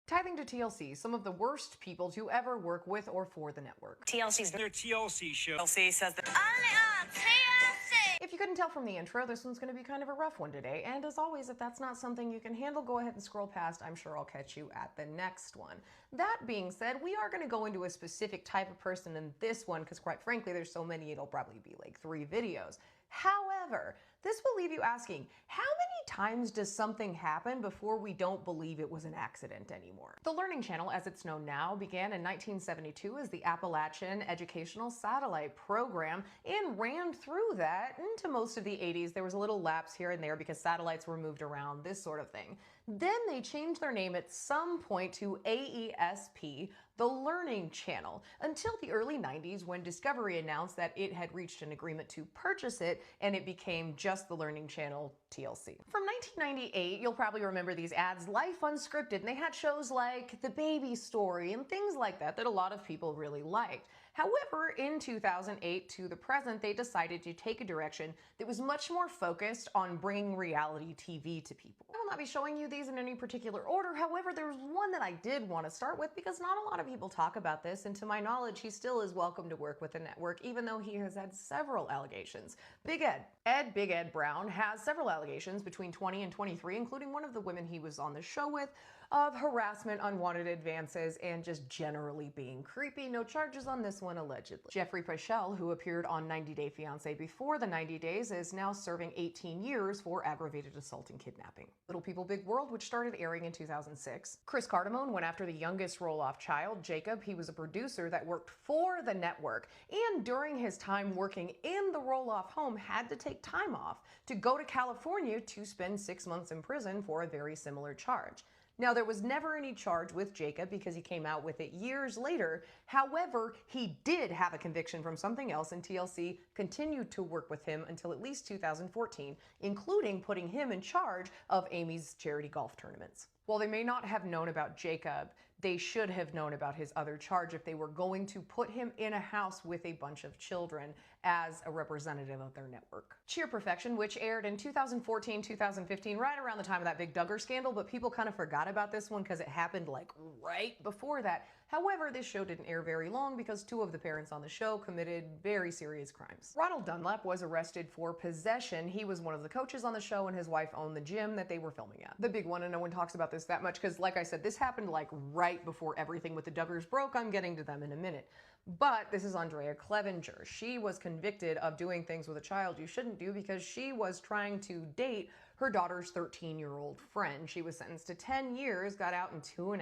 Tithing to TLC, some of the worst people to ever work with or for the network. TLC's their TLC show. TLC says that only on TLC. If you couldn't tell from the intro, this one's going to be kind of a rough one today. And as always, if that's not something you can handle, go ahead and scroll past. I'm sure I'll catch you at the next one. That being said, we are going to go into a specific type of person in this one because quite frankly, there's so many, it'll probably be like 3 videos. However, this will leave you asking, how many times does something happen before we don't believe it was an accident anymore? The Learning Channel, as it's known now, began in 1972 as the Appalachian Educational Satellite Program and ran through that into most of the 80s. There was a little lapse here and there because satellites were moved around, this sort of thing. Then they changed their name at some point to AESP, the Learning Channel, until the early 90s when Discovery announced that it had reached an agreement to purchase it and it became just the Learning Channel TLC. From 1998, you'll probably remember these ads, Life Unscripted, and they had shows like The Baby Story and things like that that a lot of people really liked. However, in 2008 to the present, they decided to take a direction that was much more focused on bringing reality TV to people. I will not be showing you these in any particular order. However, there's one that I did want to start with because not a lot of people talk about this, and to my knowledge, he still is welcome to work with the network, even though he has had several allegations. Big Ed Brown has several allegations between 20 and 23, including one of the women he was on the show with, of harassment, unwanted advances, and just generally being creepy. No charges on this one, allegedly. Jeffrey Pichel, who appeared on 90 Day Fiancé before the 90 days, is now serving 18 years for aggravated assault and kidnapping. Little People Big World, which started airing in 2006. Chris Cardamone went after the youngest roll-off child, Jacob. He was a producer that worked for the network, and during his time working in the roll-off home, had to take time off to go to California to spend 6 months in prison for a very similar charge. Now, there was never any charge with Jacob because he came out with it years later. However, he did have a conviction from something else, and TLC continued to work with him until at least 2014, including putting him in charge of Amy's charity golf tournaments. While they may not have known about Jacob, they should have known about his other charge if they were going to put him in a house with a bunch of children as a representative of their network. Cheer Perfection, which aired in 2014, 2015, right around the time of that big Duggar scandal, but people kind of forgot about this one because it happened like right before that. However, this show didn't air very long because 2 of the parents on the show committed very serious crimes. Ronald Dunlap was arrested for possession. He was one of the coaches on the show and his wife owned the gym that they were filming at. The big one, and no one talks about this that much because like I said, this happened like right before everything with the Duggars broke. I'm getting to them in a minute. But this is Andrea Clevenger. She was convicted of doing things with a child you shouldn't do because she was trying to date her daughter's 13-year-old friend. She was sentenced to 10 years, got out in 2.5